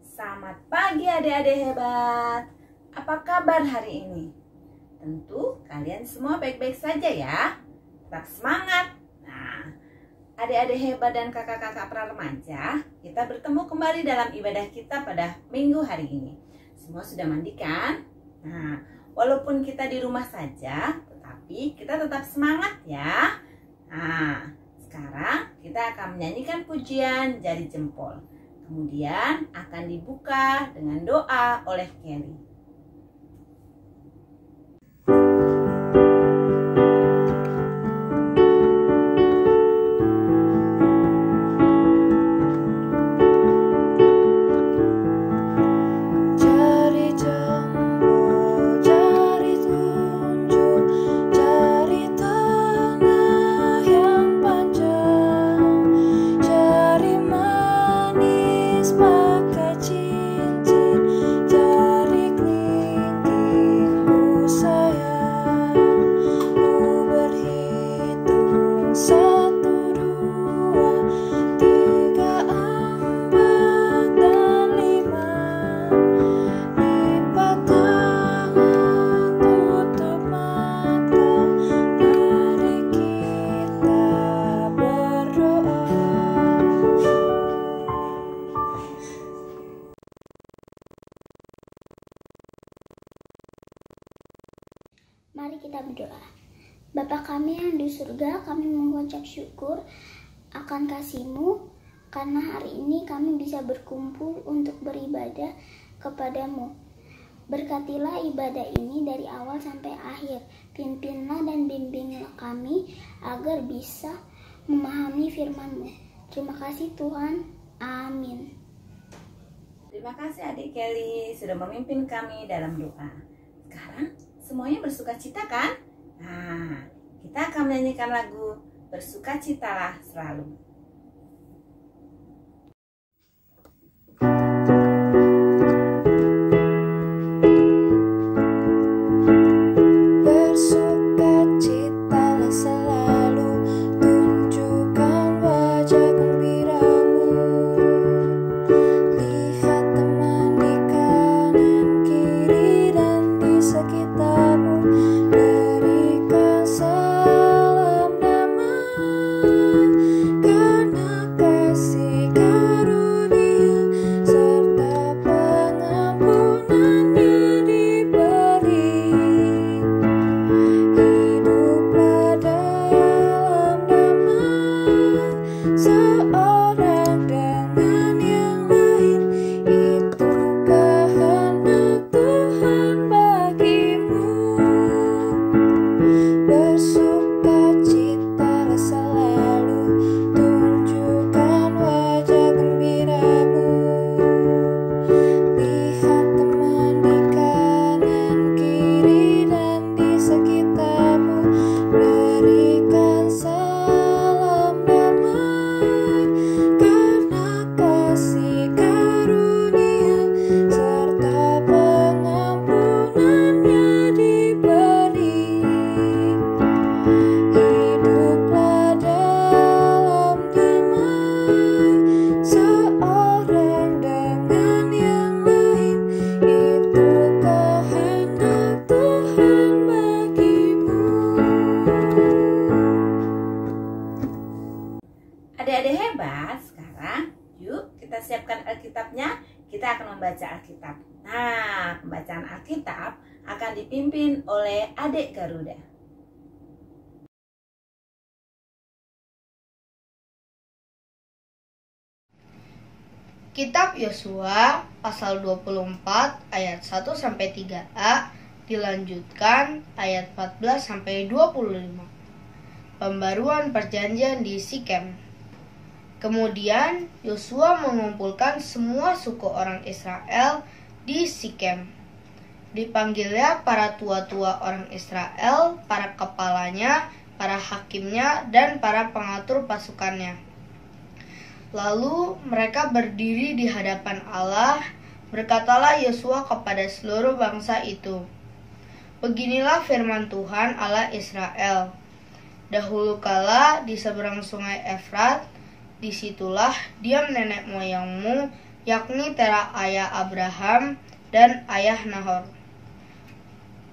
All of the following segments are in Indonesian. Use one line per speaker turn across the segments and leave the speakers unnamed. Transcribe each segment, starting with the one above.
Selamat pagi adik-adik hebat. Apa kabar hari ini? Tentu kalian semua baik-baik saja ya. Tetap semangat. Nah, adik-adik hebat dan kakak-kakak pra remaja, kita bertemu kembali dalam ibadah kita pada minggu hari ini. Semua sudah mandi kan? Nah, walaupun kita di rumah saja, tetapi kita tetap semangat ya. Nah, sekarang kita akan menyanyikan pujian jari jempol. Kemudian akan dibuka dengan doa oleh Kelly.
Mari kita berdoa. Bapa kami yang di surga, kami mengucap syukur akan kasih-Mu karena hari ini kami bisa berkumpul untuk beribadah kepadamu. Berkatilah ibadah ini dari awal sampai akhir. Pimpinlah dan bimbinglah kami agar bisa memahami firman-Mu. Terima kasih Tuhan. Amin.
Terima kasih adik Kelly sudah memimpin kami dalam doa. Sekarang semuanya bersukacita kan? Nah, kita akan menyanyikan lagu Bersukacitalah Selalu.
Bersukacitalah selalu, tunjukkan wajah gembiramu. Lihat teman di kanan kiri dan di sekitarmu. Berikan salam damai, karena kasih karunia serta pengampunannya diberi. Hiduplah dalam damai, seorang dengan yang lain. Itu kehendak Tuhan bagimu. Bersukacitalah selalu, tunjukkan wajah gembiramu. Lihat teman di kanan kiri dan di sekitarmu. Berikan salam damai, karena kasih karunia serta pengampunannya diberi. Hiduplah dalam damai, seorang dengan yang lain. Itu kehendak Tuhan bagimu.
Adik-adik hebat, sekarang yuk kita siapkan Alkitabnya. Kita akan membaca Alkitab. Nah, pembacaan Alkitab akan dipimpin oleh adik Garuda.
Kitab Yosua pasal 24 ayat 1-3a dilanjutkan ayat 14-25. Pembaruan perjanjian di Sikem. Kemudian Yosua mengumpulkan semua suku orang Israel di Sikem. Dipanggilnya para tua-tua orang Israel, para kepalanya, para hakimnya, dan para pengatur pasukannya. Lalu mereka berdiri di hadapan Allah. Berkatalah Yosua kepada seluruh bangsa itu, "Beginilah firman Tuhan Allah Israel. Dahulu kala di seberang sungai Efrat, disitulah diam nenek moyangmu, yakni Tera ayah Abraham dan ayah Nahor.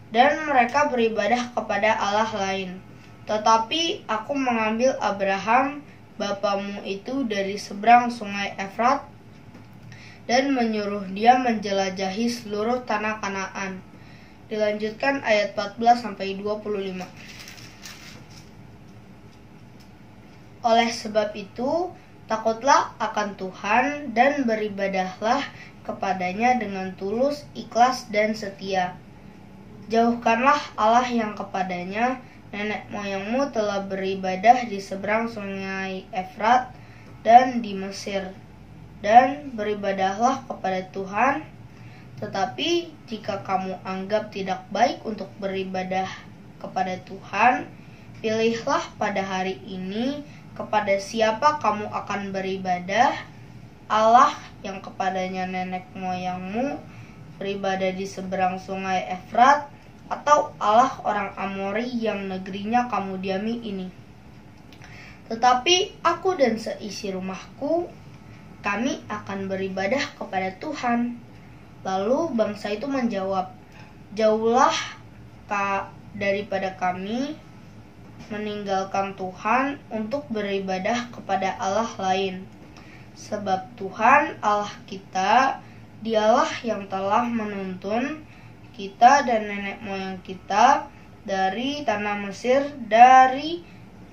Dan mereka beribadah kepada Allah lain. Tetapi aku mengambil Abraham, bapamu itu dari seberang sungai Efrat, dan menyuruh dia menjelajahi seluruh tanah Kanaan." Dilanjutkan ayat 14-25. Oleh sebab itu, takutlah akan Tuhan dan beribadahlah kepadanya dengan tulus, ikhlas, dan setia. Jauhkanlah Allah yang kepadanya nenek moyangmu telah beribadah di seberang sungai Efrat dan di Mesir. Dan beribadahlah kepada Tuhan. Tetapi jika kamu anggap tidak baik untuk beribadah kepada Tuhan, pilihlah pada hari ini kepada siapa kamu akan beribadah, Allah yang kepadanya nenek moyangmu beribadah di seberang sungai Efrat, atau Allah orang Amori yang negerinya kamu diami ini. Tetapi aku dan seisi rumahku, kami akan beribadah kepada Tuhan. Lalu bangsa itu menjawab, "Jauhlah daripada kami meninggalkan Tuhan untuk beribadah kepada Allah lain. Sebab Tuhan Allah kita, Dialah yang telah menuntun kita dan nenek moyang kita dari tanah Mesir, dari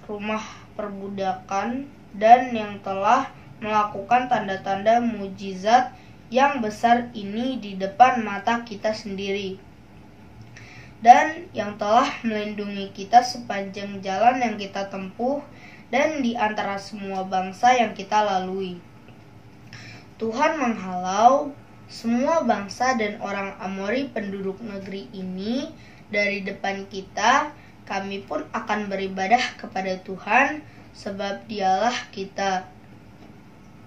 rumah perbudakan, dan yang telah melakukan tanda-tanda mujizat yang besar ini di depan mata kita sendiri, dan yang telah melindungi kita sepanjang jalan yang kita tempuh dan di antara semua bangsa yang kita lalui. Tuhan menghalau semua bangsa dan orang Amori penduduk negeri ini dari depan kita. Kami pun akan beribadah kepada Tuhan, sebab Dialah kita."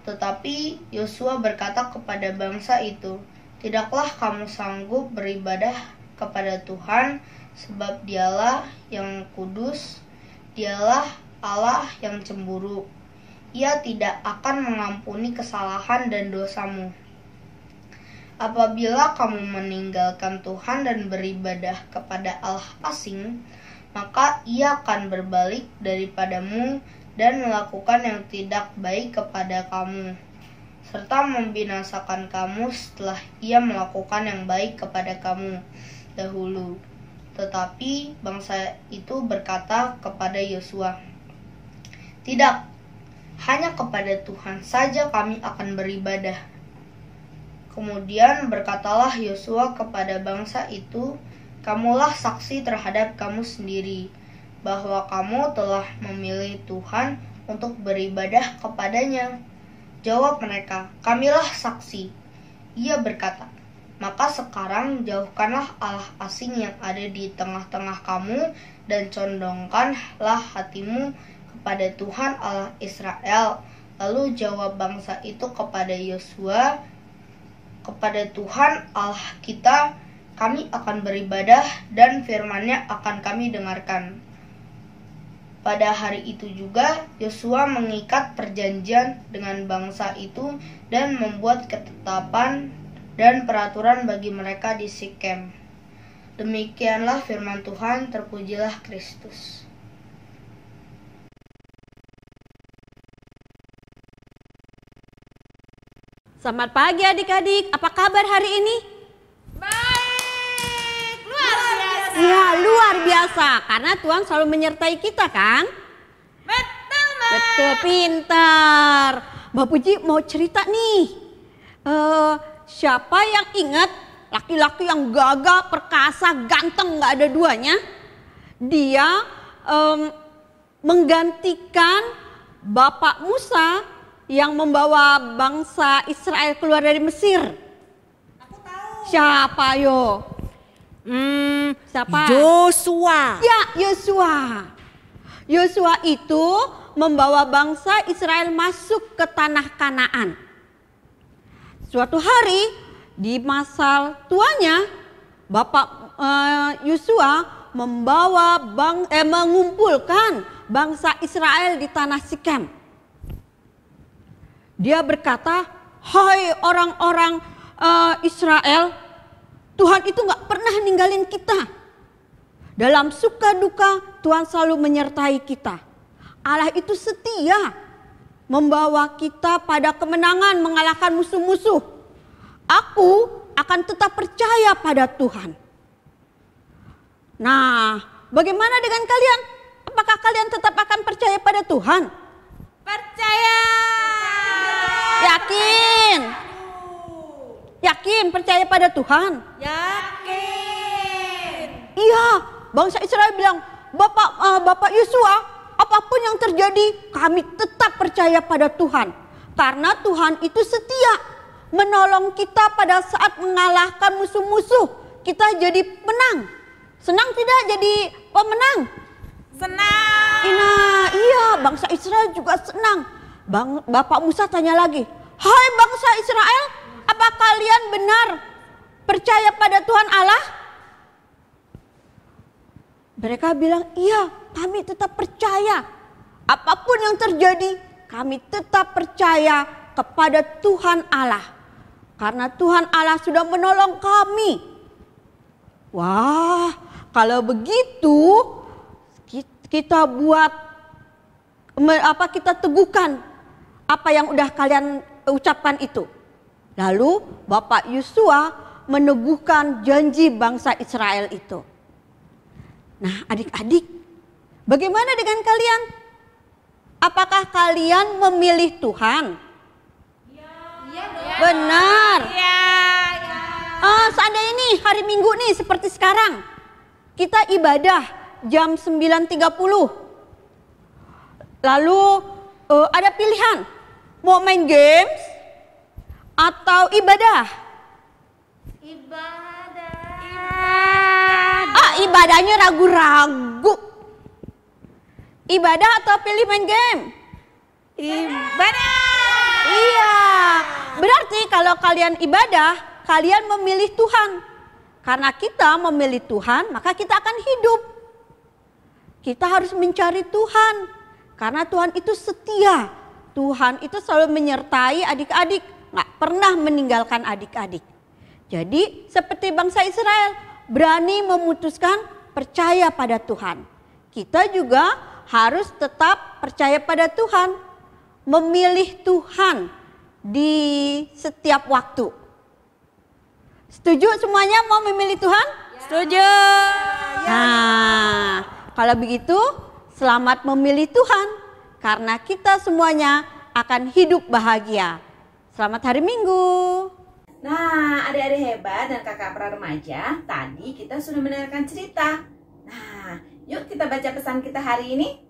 Tetapi Yosua berkata kepada bangsa itu, "Tidaklah kamu sanggup beribadah kepada Tuhan, sebab Dialah yang kudus, Dialah Allah yang cemburu. Ia tidak akan mengampuni kesalahan dan dosamu. Apabila kamu meninggalkan Tuhan dan beribadah kepada Allah asing, maka Ia akan berbalik daripadamu dan melakukan yang tidak baik kepada kamu, serta membinasakan kamu setelah Ia melakukan yang baik kepada kamu dahulu." Tetapi bangsa itu berkata kepada Yosua, "Tidak, hanya kepada Tuhan saja kami akan beribadah." Kemudian berkatalah Yosua kepada bangsa itu, "Kamulah saksi terhadap kamu sendiri, bahwa kamu telah memilih Tuhan untuk beribadah kepadanya." Jawab mereka, "Kamilah saksi." Ia berkata, "Maka sekarang jauhkanlah Allah asing yang ada di tengah-tengah kamu, dan condongkanlah hatimu kepada Tuhan Allah Israel." Lalu jawab bangsa itu kepada Yosua, "Kepada Tuhan Allah kita, kami akan beribadah, dan firman-Nya akan kami dengarkan." Pada hari itu juga Yosua mengikat perjanjian dengan bangsa itu dan membuat ketetapan dan peraturan bagi mereka di Sikem. Demikianlah firman Tuhan, terpujilah Kristus.
Selamat pagi adik-adik, apa kabar hari ini?
Baik, luar biasa.
Ya, luar biasa, karena Tuhan selalu menyertai kita kan?
Betul, Mbak.
Betul, pintar. Mbak Puji mau cerita nih. Siapa yang ingat laki-laki yang gagah, perkasa, ganteng, gak ada duanya? Dia menggantikan Bapak Musa yang membawa bangsa Israel keluar dari Mesir.
Aku tahu.
Siapa yo? Siapa?
Yosua.
Ya, Yosua. Yosua itu membawa bangsa Israel masuk ke tanah Kanaan. Suatu hari di masa tuanya, Bapak Yosua mengumpulkan bangsa Israel di tanah Sikem. Dia berkata, "Hai orang-orang Israel, Tuhan itu gak pernah ninggalin kita. Dalam suka duka Tuhan selalu menyertai kita. Allah itu setia membawa kita pada kemenangan mengalahkan musuh-musuh. Aku akan tetap percaya pada Tuhan." Nah, bagaimana dengan kalian? Apakah kalian tetap akan percaya pada Tuhan?
Percaya.
Yakin? Yakin percaya pada Tuhan?
Yakin.
Iya, bangsa Israel bilang, Bapak Yosua, apapun yang terjadi, kami tetap percaya pada Tuhan. Karena Tuhan itu setia menolong kita pada saat mengalahkan musuh-musuh. Kita jadi menang. Senang tidak jadi pemenang?
Senang.
Iya, bangsa Israel juga senang. Bapak Musa tanya lagi, "Hai bangsa Israel, apa kalian benar percaya pada Tuhan Allah?" Mereka bilang, "Iya, kami tetap percaya. Apapun yang terjadi, kami tetap percaya kepada Tuhan Allah. Karena Tuhan Allah sudah menolong kami." Wah, kalau begitu kita kita teguhkan apa yang udah kalian ucapkan itu. Lalu Bapak Yosua meneguhkan janji bangsa Israel itu. Nah, adik-adik, bagaimana dengan kalian? Apakah kalian memilih Tuhan? Benar. Seandainya ini hari Minggu nih seperti sekarang, kita ibadah jam 9.30. Lalu ada pilihan, mau main games atau ibadah? Ibadahnya ragu-ragu. Ibadah atau pilih main game?
Ibadah.
Iya, berarti kalau kalian ibadah, kalian memilih Tuhan. Karena kita memilih Tuhan, maka kita akan hidup. Kita harus mencari Tuhan. Karena Tuhan itu setia. Tuhan itu selalu menyertai adik-adik. Gak pernah meninggalkan adik-adik. Jadi seperti bangsa Israel, berani memutuskan percaya pada Tuhan. Kita juga harus tetap percaya pada Tuhan. Memilih Tuhan di setiap waktu. Setuju semuanya mau memilih Tuhan?
Setuju.
Nah, kalau begitu selamat memilih Tuhan. Karena kita semuanya akan hidup bahagia. Selamat hari Minggu.
Nah, adik-adik hebat dan kakak pra-remaja, tadi kita sudah mendengarkan cerita. Nah, yuk kita baca pesan kita hari ini.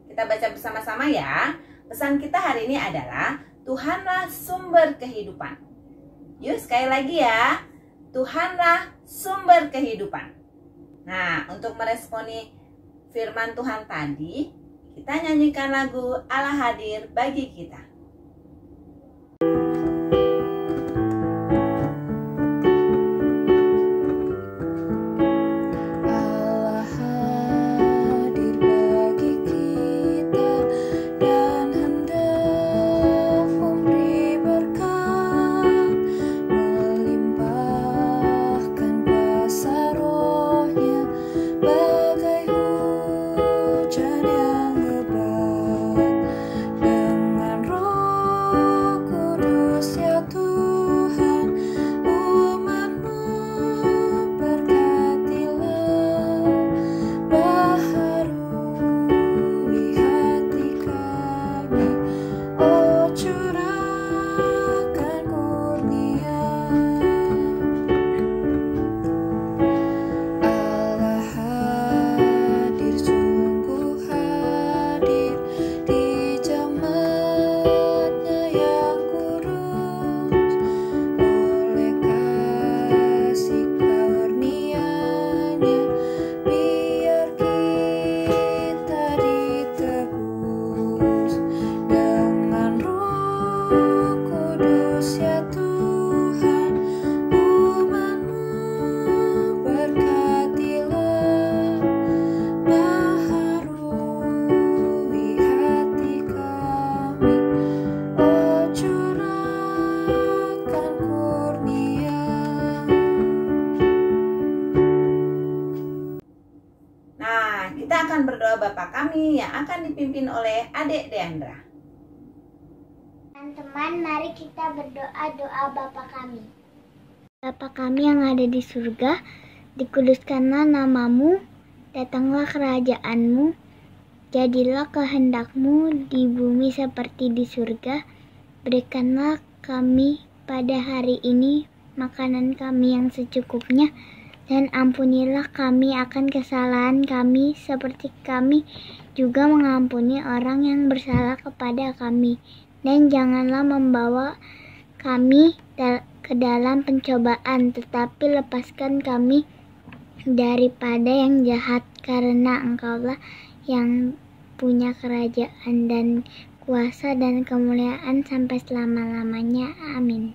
Kita baca bersama-sama ya. Pesan kita hari ini adalah Tuhanlah sumber kehidupan. Yuk sekali lagi ya. Tuhanlah sumber kehidupan. Nah, untuk meresponi firman Tuhan tadi, kita nyanyikan lagu Allah hadir bagi kita.
Hujan yang lebat dengan roh
Bapak kami yang akan dipimpin oleh Adik Deandra.
Teman-teman, mari kita berdoa doa Bapa kami. Bapa kami yang ada di surga, dikuduskanlah namamu, datanglah kerajaanmu, jadilah kehendakmu di bumi seperti di surga. Berikanlah kami pada hari ini makanan kami yang secukupnya, dan ampunilah kami akan kesalahan kami seperti kami juga mengampuni orang yang bersalah kepada kami. Dan janganlah membawa kami ke dalam pencobaan, tetapi lepaskan kami daripada yang jahat, karena Engkaulah yang punya kerajaan dan kuasa dan kemuliaan sampai selama-lamanya. Amin.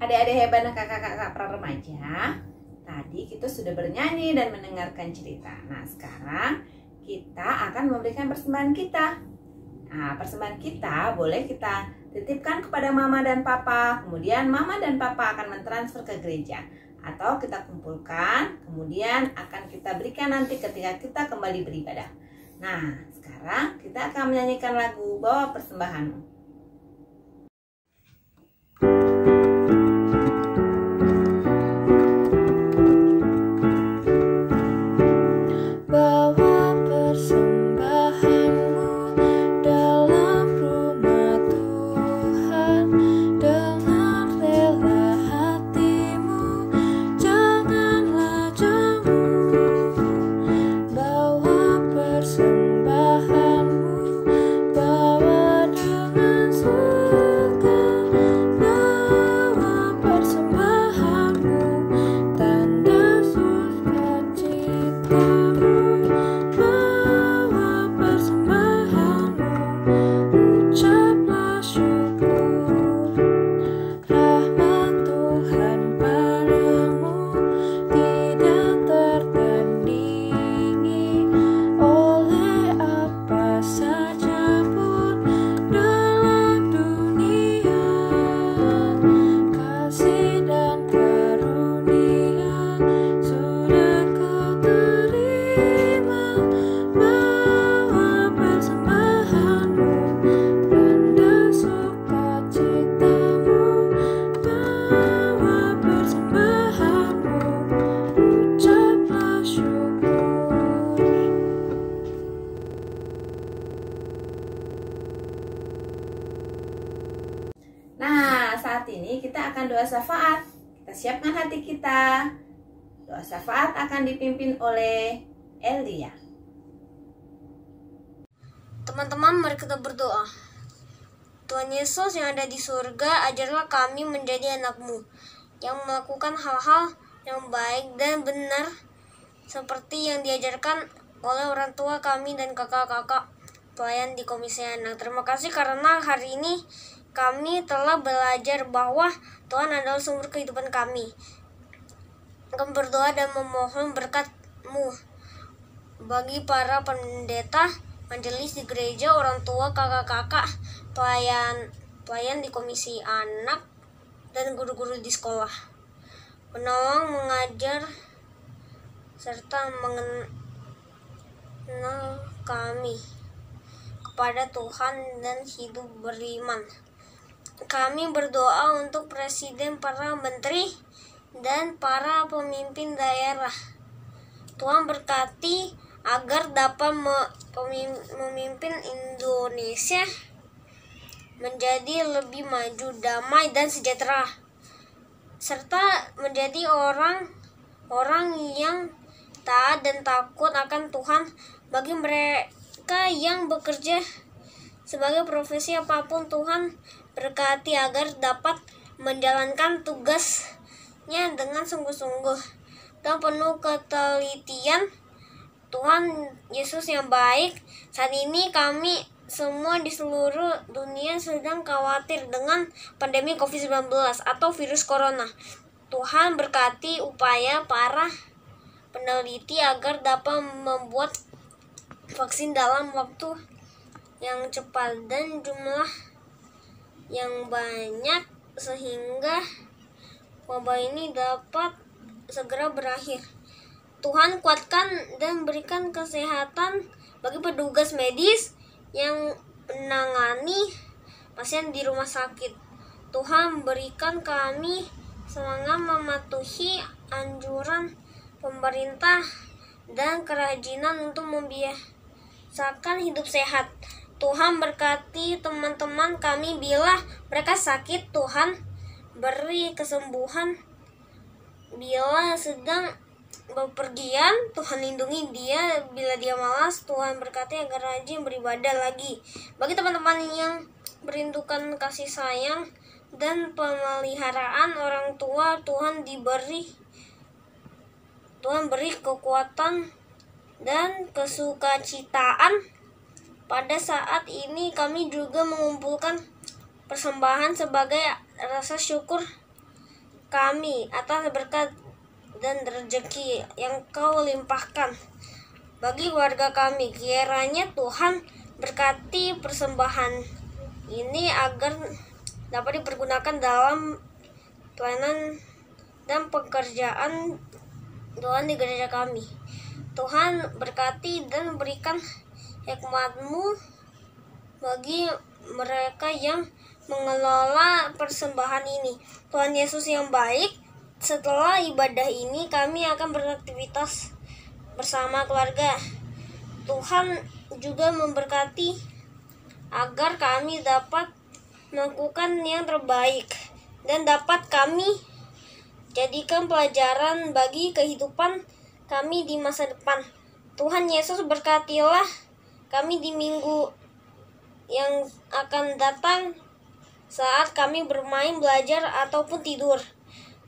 Adik-adik hebat dan kakak-kakak pra remaja, tadi kita sudah bernyanyi dan mendengarkan cerita. Nah, sekarang kita akan memberikan persembahan kita. Nah, persembahan kita boleh kita titipkan kepada mama dan papa, kemudian mama dan papa akan mentransfer ke gereja. Atau kita kumpulkan, kemudian akan kita berikan nanti ketika kita kembali beribadah. Nah, sekarang kita akan menyanyikan lagu Bawa Persembahanmu. Nah, saat ini kita akan doa syafaat. Kita siapkan hati kita. Doa syafaat akan dipimpin oleh Elia.
Teman-teman, mari kita berdoa. Tuhan Yesus yang ada di surga, ajarlah kami menjadi anak-Mu yang melakukan hal-hal yang baik dan benar seperti yang diajarkan oleh orang tua kami dan kakak-kakak pelayan di Komisi Anak. Terima kasih karena hari ini kami telah belajar bahwa Tuhan adalah sumber kehidupan kami. Kami berdoa dan memohon berkat-Mu bagi para pendeta, majelis di gereja, orang tua, kakak-kakak, pelayan di komisi anak, dan guru-guru di sekolah. Menolong, mengajar, serta mengenal kami kepada Tuhan dan hidup beriman. Kami berdoa untuk presiden, para menteri, dan para pemimpin daerah. Tuhan berkati agar dapat memimpin Indonesia menjadi lebih maju, damai, dan sejahtera, serta menjadi orang yang taat dan takut akan Tuhan. Bagi mereka yang bekerja sebagai profesi apapun, Tuhan berkati agar dapat menjalankan tugasnya dengan sungguh-sungguh dan penuh ketelitian. Tuhan Yesus yang baik, saat ini kami semua di seluruh dunia sedang khawatir dengan pandemi COVID-19 atau virus corona. Tuhan berkati upaya para peneliti agar dapat membuat vaksin dalam waktu yang cepat dan jumlah yang banyak sehingga wabah ini dapat segera berakhir. Tuhan kuatkan dan berikan kesehatan bagi petugas medis yang menangani pasien di rumah sakit. Tuhan berikan kami semangat mematuhi anjuran pemerintah dan kerajinan untuk membiasakan hidup sehat. Tuhan berkati teman-teman kami bila mereka sakit. Tuhan beri kesembuhan. Bila sedang bepergian, Tuhan lindungi dia. Bila dia malas, Tuhan berkati agar rajin beribadah lagi. Bagi teman-teman yang merindukan kasih sayang dan pemeliharaan orang tua, Tuhan beri kekuatan dan kesukacitaan. Pada saat ini kami juga mengumpulkan persembahan sebagai rasa syukur kami atas berkat dan rezeki yang Kau limpahkan bagi warga kami. Kiranya Tuhan berkati persembahan ini agar dapat dipergunakan dalam pelayanan dan pekerjaan Tuhan di gereja kami. Tuhan berkati dan berikan hikmat-Mu bagi mereka yang mengelola persembahan ini. Tuhan Yesus yang baik, setelah ibadah ini kami akan beraktivitas bersama keluarga. Tuhan juga memberkati agar kami dapat melakukan yang terbaik dan dapat kami jadikan pelajaran bagi kehidupan kami di masa depan. Tuhan Yesus berkatilah kami di minggu yang akan datang saat kami bermain, belajar, ataupun tidur.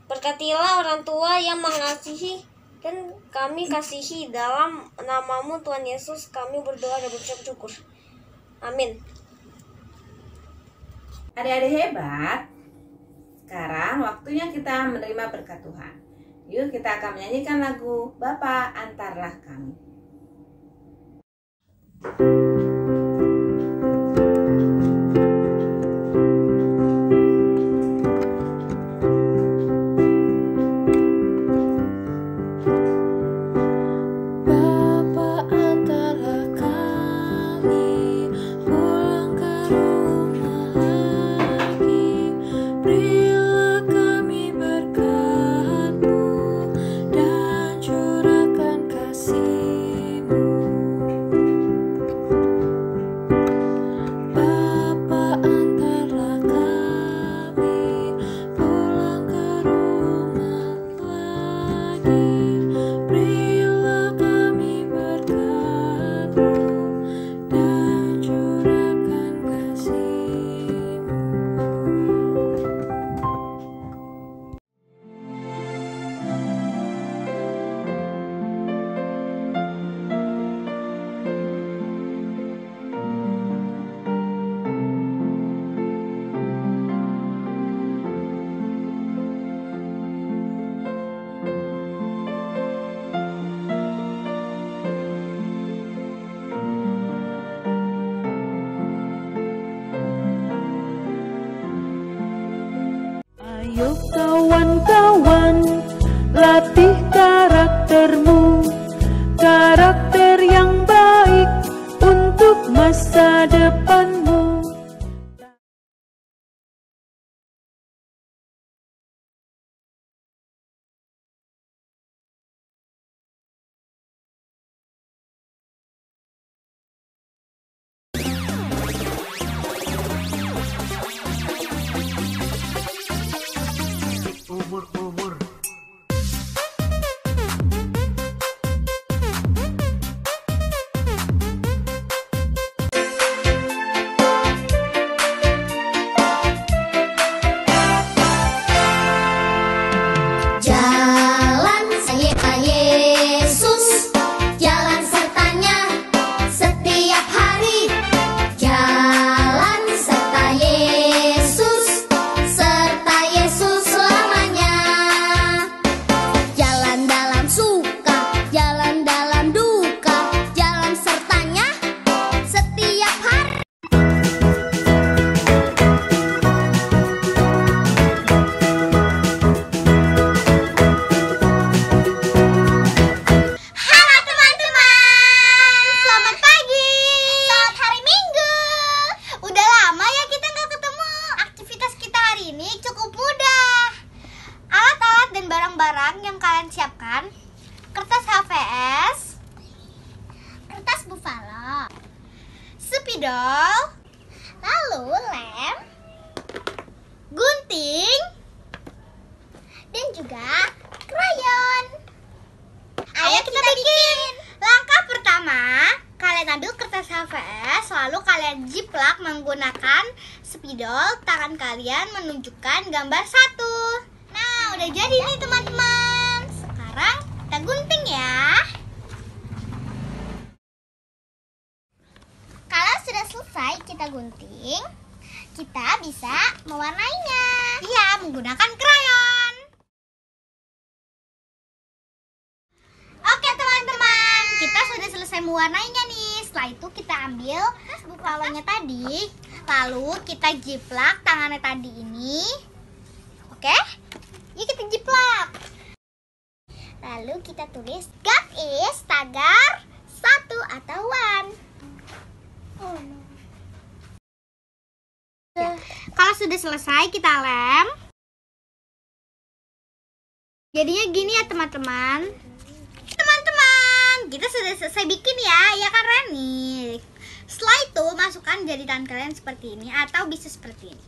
Berkatilah orang tua yang mengasihi dan kami kasihi. Dalam nama-Mu Tuhan Yesus kami berdoa dan berucap syukur. Amin.
Adik-adik hebat, sekarang waktunya kita menerima berkat Tuhan. Yuk kita akan menyanyikan lagu Bapa Antarlah Kami.
Bapa antarlah kami pulang ke rumah lagi. Berilah kami berkat-Mu dan curahkan kasih-Mu. Ayo kawan-kawan, latih karaktermu, karakter yang baik untuk masa depanmu.
Jalan serta Yesus, jalan sertanya setiap hari. Jalan serta Yesus selamanya. Jalan dalam suka, jalan dalam duka, jalan sertanya setiap hari. Halo teman-teman, selamat pagi. Selamat hari Minggu. Udah lama ya kita nggak ketemu. Aktivitas kita hari ini cukup mudah. Alat-alat dan barang-barang yang kalian siapkan: kertas HVS, kertas buffalo, spidol, lalu lem, gunting, dan juga krayon. Ayo kita bikin. Langkah pertama, kalian ambil kertas HVS, lalu kalian jiplak menggunakan spidol. Tangan kalian menunjukkan gambar 1. Nah, udah jadi nih teman-teman. Sekarang kita gunting ya. Kalau sudah selesai kita gunting, kita bisa mewarnainya. Iya, menggunakan krayon. Oke teman-teman, kita sudah selesai mewarnainya nih. Setelah itu kita ambil buffalonya tadi, lalu kita jiplak tangannya tadi ini. Oke, yuk kita jiplak. Lalu kita tulis God is tagar 1 atau 1. Kalau sudah selesai kita lem. Jadinya gini ya teman-teman. Teman-teman, kita sudah selesai bikin ya kan Reni? Setelah itu masukkan jaritan kalian seperti ini atau bisa seperti ini.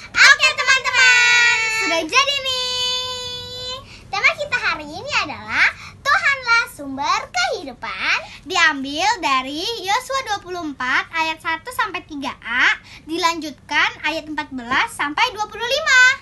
Oke teman-teman, sudah jadi nih. Tema kita hari ini adalah Tuhanlah sumber kehidupan. Diambil dari Yosua 24 ayat 1 sampai 3a, dilanjutkan ayat 14 sampai 25.